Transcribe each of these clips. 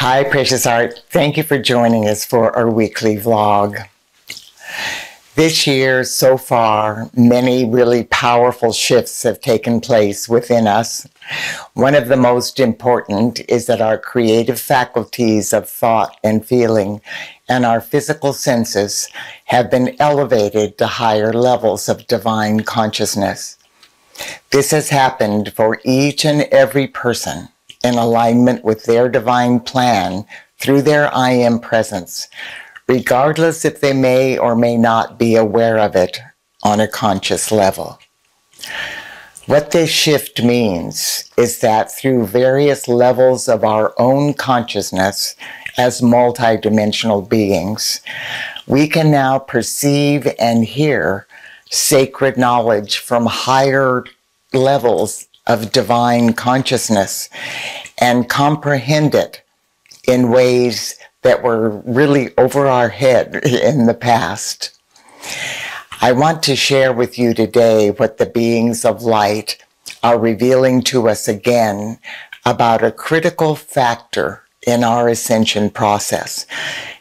Hi, Precious Art. Thank you for joining us for our weekly vlog. This year, so far, many really powerful shifts have taken place within us. One of the most important is that our creative faculties of thought and feeling and our physical senses have been elevated to higher levels of divine consciousness. This has happened for each and every person in alignment with their divine plan through their I Am presence, regardless if they may or may not be aware of it on a conscious level. What this shift means is that through various levels of our own consciousness as multidimensional beings, we can now perceive and hear sacred knowledge from higher levels of divine consciousness and comprehend it in ways that were really over our head in the past. I want to share with you today what the beings of light are revealing to us again about a critical factor in our ascension process.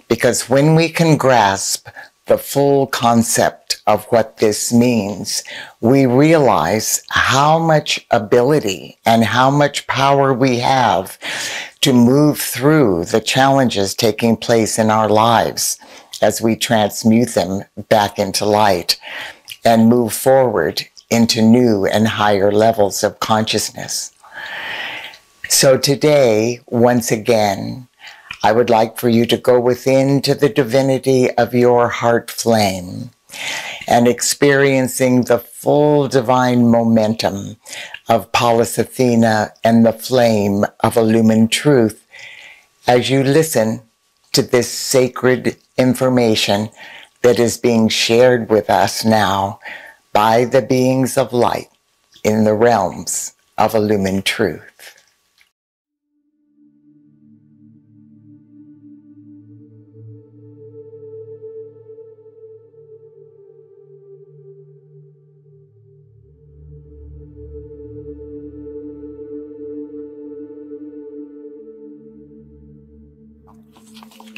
Because when we can grasp the full concept of what this means, we realize how much ability and how much power we have to move through the challenges taking place in our lives as we transmute them back into light and move forward into new and higher levels of consciousness. So today, once again, I would like for you to go within to the divinity of your heart flame and experiencing the full divine momentum of Pallas Athena and the flame of illumined truth as you listen to this sacred information that is being shared with us now by the beings of light in the realms of illumined truth.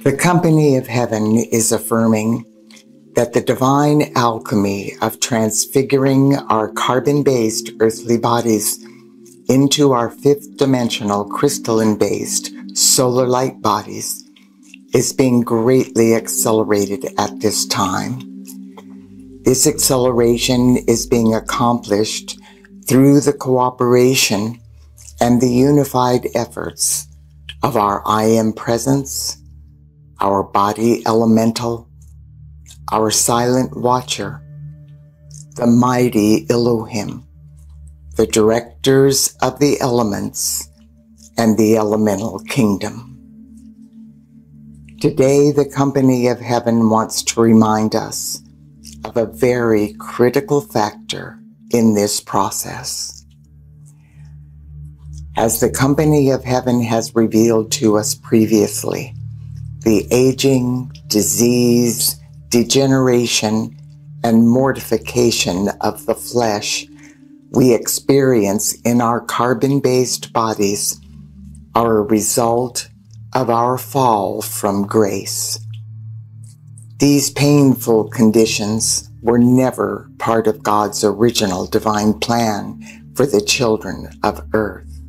The company of heaven is affirming that the divine alchemy of transfiguring our carbon-based earthly bodies into our fifth dimensional crystalline-based solar light bodies is being greatly accelerated at this time. This acceleration is being accomplished through the cooperation and the unified efforts of our I Am presence, our body elemental, our silent watcher, the mighty Elohim, the directors of the elements, and the elemental kingdom. Today, the company of heaven wants to remind us of a very critical factor in this process. As the company of heaven has revealed to us previously, the aging, disease, degeneration, and mortification of the flesh we experience in our carbon-based bodies are a result of our fall from grace. These painful conditions were never part of God's original divine plan for the children of earth.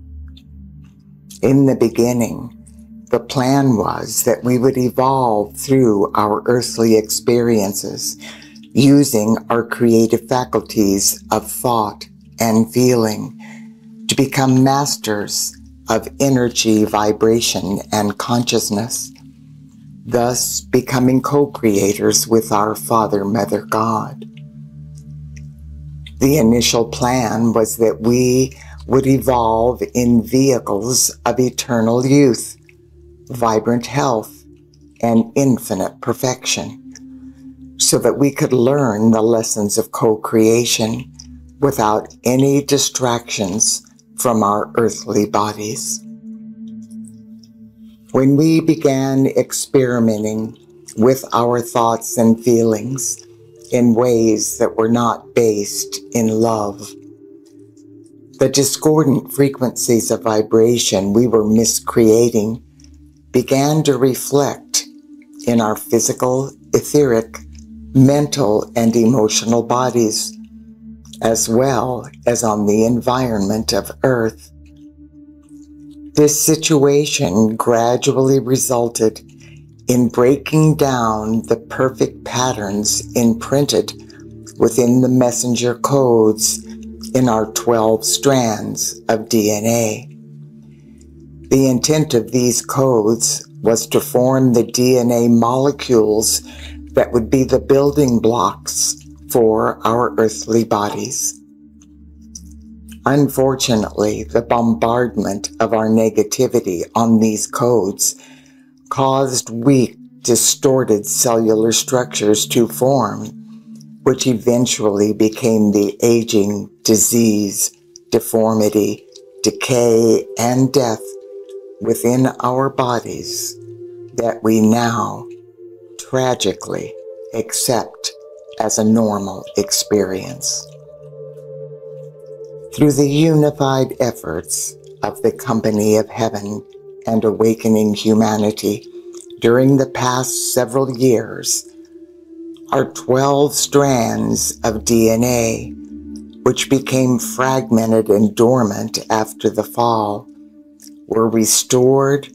In the beginning, the plan was that we would evolve through our earthly experiences using our creative faculties of thought and feeling to become masters of energy, vibration, and consciousness, thus becoming co-creators with our Father, Mother, God. The initial plan was that we would evolve in vehicles of eternal youth, vibrant health, and infinite perfection, so that we could learn the lessons of co-creation without any distractions from our earthly bodies. When we began experimenting with our thoughts and feelings in ways that were not based in love, the discordant frequencies of vibration we were miscreating began to reflect in our physical, etheric, mental, and emotional bodies, as well as on the environment of Earth. This situation gradually resulted in breaking down the perfect patterns imprinted within the messenger codes in our 12 strands of DNA. The intent of these codes was to form the DNA molecules that would be the building blocks for our earthly bodies. Unfortunately, the bombardment of our negativity on these codes caused weak, distorted cellular structures to form, which eventually became the aging, disease, deformity, decay, and death within our bodies that we now tragically accept as a normal experience. Through the unified efforts of the Company of Heaven and Awakening Humanity during the past several years, our 12 strands of DNA, which became fragmented and dormant after the fall, were restored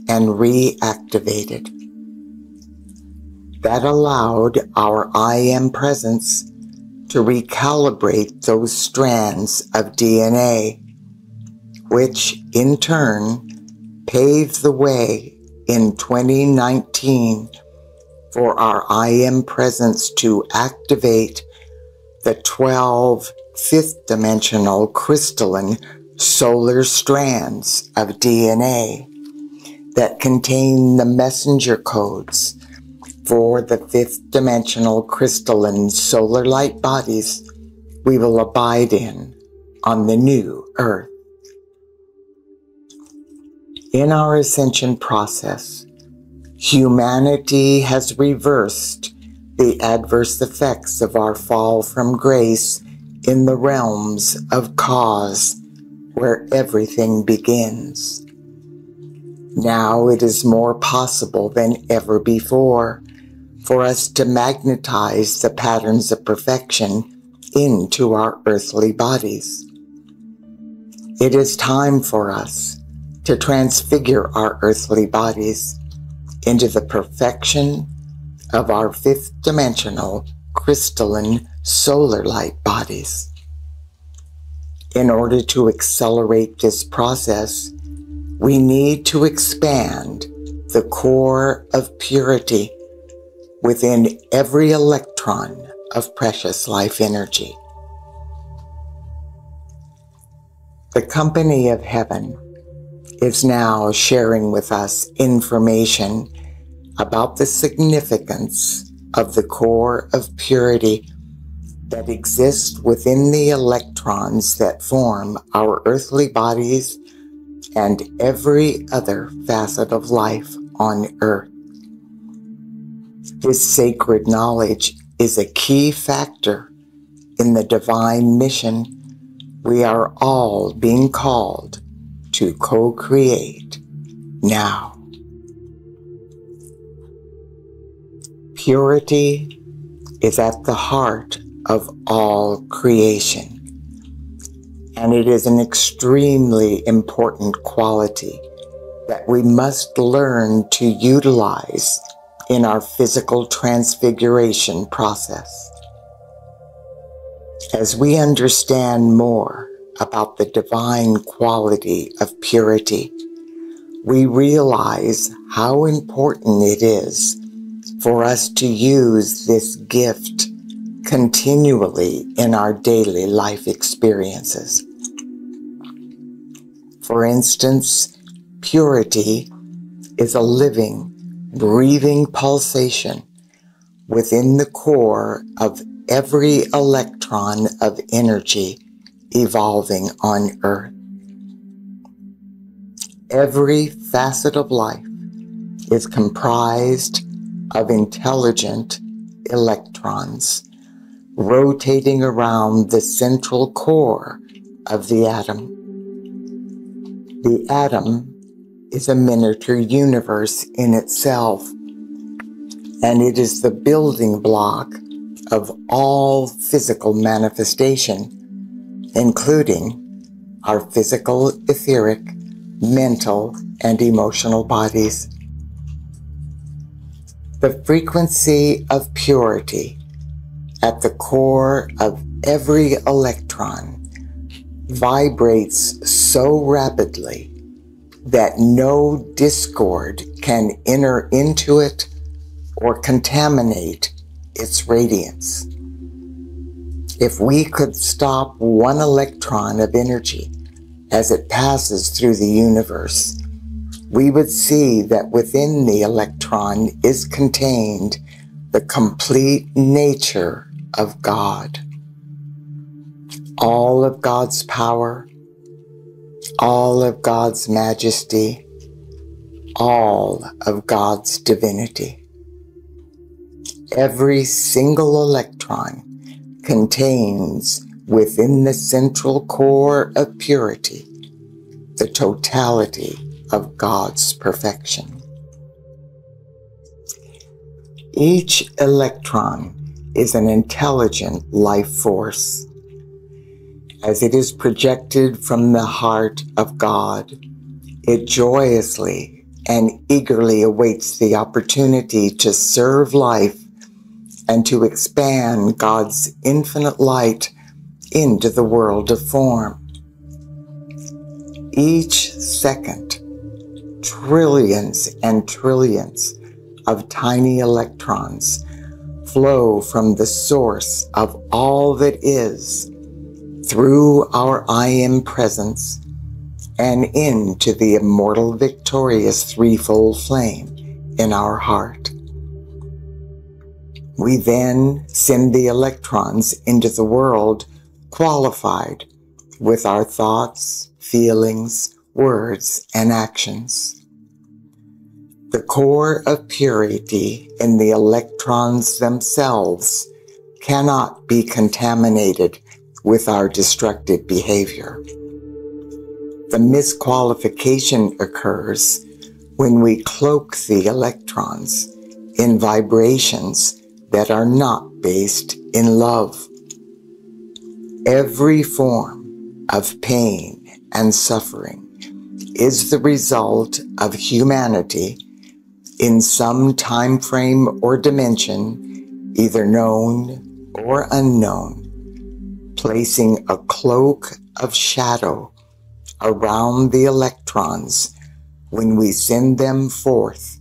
and reactivated. That allowed our I Am presence to recalibrate those strands of DNA, which in turn paved the way in 2019 for our I Am presence to activate the 12 fifth dimensional crystalline solar strands of DNA that contain the messenger codes for the fifth dimensional crystalline solar light bodies we will abide in on the new Earth. In our ascension process, humanity has reversed the adverse effects of our fall from grace in the realms of cause, where everything begins. Now it is more possible than ever before for us to magnetize the patterns of perfection into our earthly bodies. It is time for us to transfigure our earthly bodies into the perfection of our fifth dimensional crystalline solar light bodies. In order to accelerate this process, we need to expand the core of purity within every electron of precious life energy. The Company of Heaven is now sharing with us information about the significance of the core of purity that exists within the electrons that form our earthly bodies and every other facet of life on Earth. This sacred knowledge is a key factor in the divine mission we are all being called to co-create now. Purity is at the heart of all creation, and it is an extremely important quality that we must learn to utilize in our physical transfiguration process. As we understand more about the divine quality of purity, we realize how important it is for us to use this gift continually in our daily life experiences. For instance, purity is a living, breathing pulsation within the core of every electron of energy evolving on Earth. Every facet of life is comprised of intelligent electrons rotating around the central core of the atom. The atom is a miniature universe in itself, and it is the building block of all physical manifestation, including our physical, etheric, mental, and emotional bodies. The frequency of purity at the core of every electron vibrates so rapidly that no discord can enter into it or contaminate its radiance. If we could stop one electron of energy as it passes through the universe, we would see that within the electron is contained the complete nature of God. All of God's power, all of God's majesty, all of God's divinity. Every single electron contains within the central core of purity the totality of God's perfection. Each electron is an intelligent life force. As it is projected from the heart of God, it joyously and eagerly awaits the opportunity to serve life and to expand God's infinite light into the world of form. Each second, trillions and trillions of tiny electrons flow from the source of all that is through our I Am presence and into the immortal victorious threefold flame in our heart. We then send the electrons into the world qualified with our thoughts, feelings, words, and actions. The core of purity in the electrons themselves cannot be contaminated with our destructive behavior. The misqualification occurs when we cloak the electrons in vibrations that are not based in love. Every form of pain and suffering is the result of humanity in some time frame or dimension, either known or unknown, placing a cloak of shadow around the electrons when we send them forth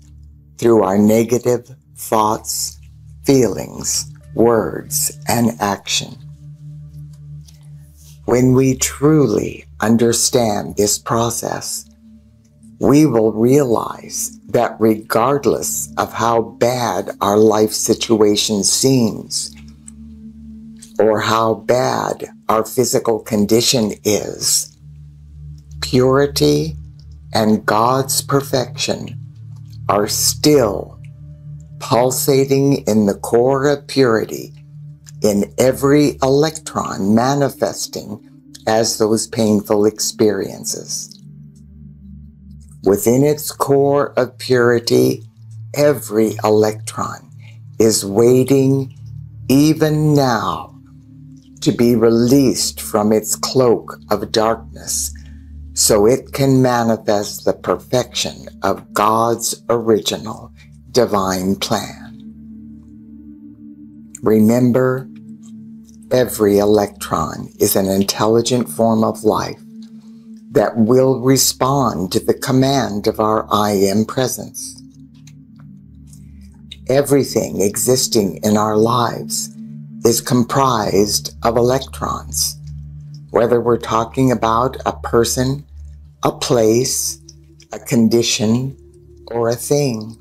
through our negative thoughts, feelings, words, and action. When we truly understand this process, we will realize that regardless of how bad our life situation seems, or how bad our physical condition is, purity and God's perfection are still pulsating in the core of purity in every electron manifesting as those painful experiences. Within its core of purity, every electron is waiting even now to be released from its cloak of darkness so it can manifest the perfection of God's original divine plan. Remember, every electron is an intelligent form of life that will respond to the command of our I Am presence. Everything existing in our lives is comprised of electrons, whether we're talking about a person, a place, a condition, or a thing.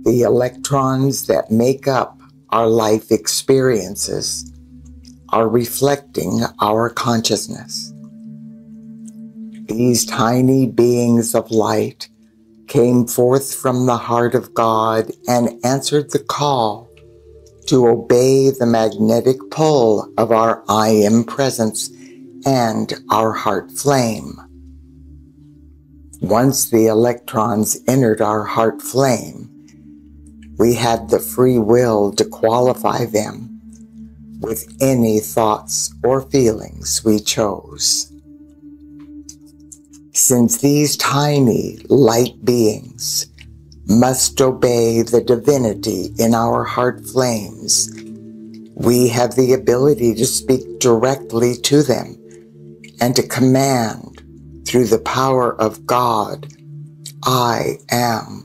The electrons that make up our life experiences are reflecting our consciousness. These tiny beings of light came forth from the heart of God and answered the call to obey the magnetic pull of our I Am presence and our heart flame. Once the electrons entered our heart flame, we had the free will to qualify them with any thoughts or feelings we chose. Since these tiny light beings must obey the divinity in our heart flames, we have the ability to speak directly to them and to command through the power of God, I am,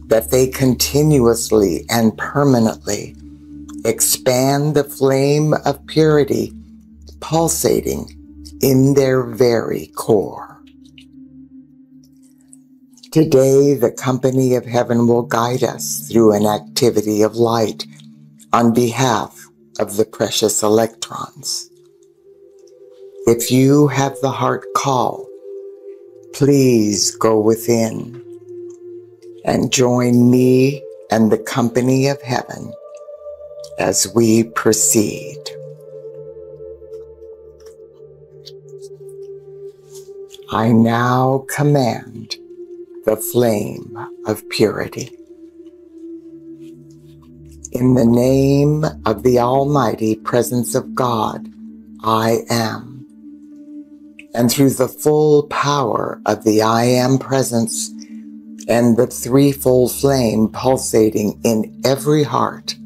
that they continuously and permanently expand the flame of purity pulsating in their very core. Today, the company of heaven will guide us through an activity of light on behalf of the precious electrons. If you have the heart call, please go within and join me and the company of heaven as we proceed. I now command the flame of purity. In the name of the Almighty Presence of God, I am. And through the full power of the I Am Presence and the threefold flame pulsating in every heart,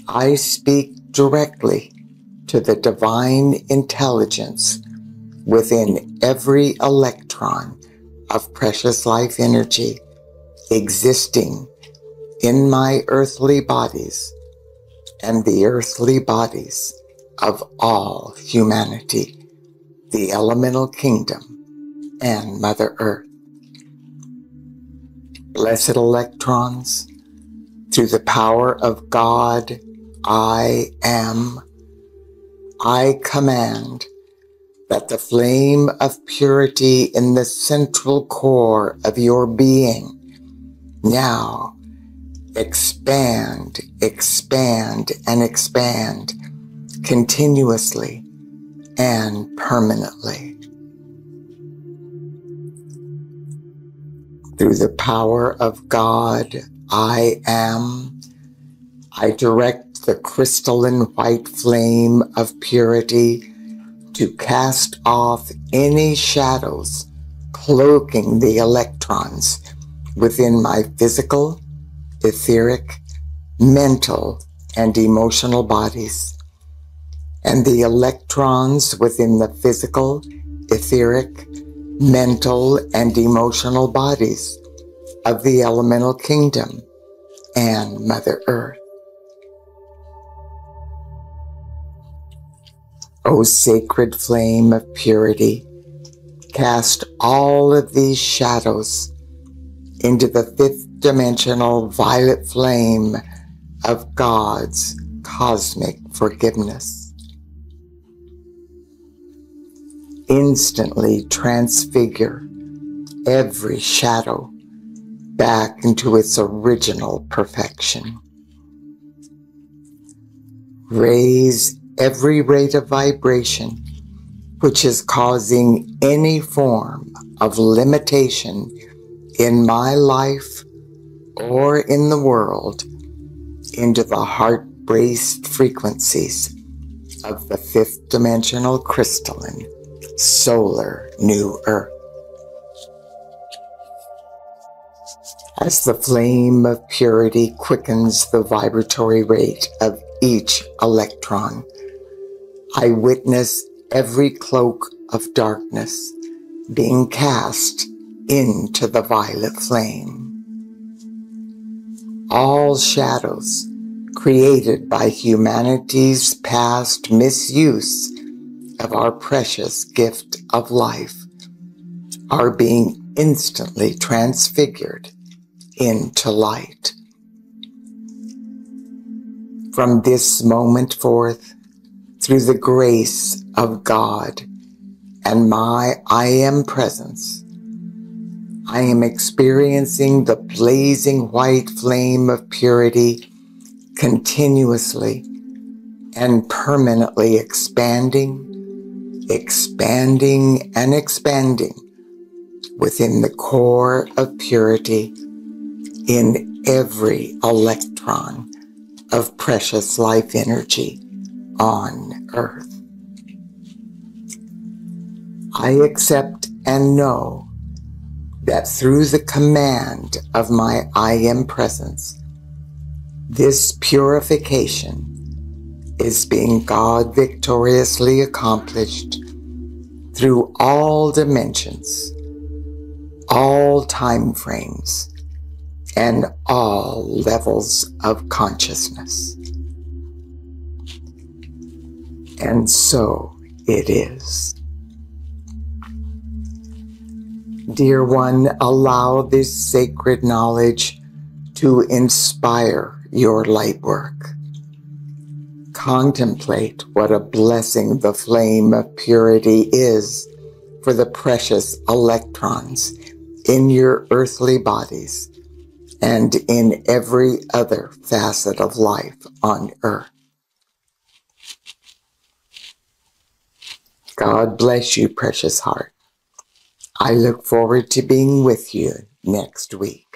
I speak directly to the divine intelligence within every electron of precious life energy existing in my earthly bodies and the earthly bodies of all humanity, the elemental kingdom, and Mother Earth. Blessed electrons, through the power of God, I am, I command that the flame of purity in the central core of your being now expand, expand, and expand continuously and permanently. Through the power of God, I am, I direct the crystalline white flame of purity to cast off any shadows cloaking the electrons within my physical, etheric, mental, and emotional bodies, and the electrons within the physical, etheric, mental, and emotional bodies of the elemental kingdom and Mother Earth. O sacred flame of purity, cast all of these shadows into the fifth dimensional violet flame of God's cosmic forgiveness. Instantly transfigure every shadow back into its original perfection. Raise every rate of vibration which is causing any form of limitation in my life or in the world into the heart-braced frequencies of the fifth dimensional crystalline solar new earth. As the flame of purity quickens the vibratory rate of each electron, I witness every cloak of darkness being cast into the violet flame. All shadows created by humanity's past misuse of our precious gift of life are being instantly transfigured into light. From this moment forth, through the grace of God and my I Am presence, I am experiencing the blazing white flame of purity continuously and permanently expanding, expanding, and expanding within the core of purity in every electron of precious life energy on Earth. I accept and know that through the command of my I Am Presence, this purification is being God victoriously accomplished through all dimensions, all time frames, and all levels of consciousness. And so it is. Dear one, allow this sacred knowledge to inspire your light work. Contemplate what a blessing the flame of purity is for the precious electrons in your earthly bodies and in every other facet of life on Earth. God bless you, precious heart. I look forward to being with you next week.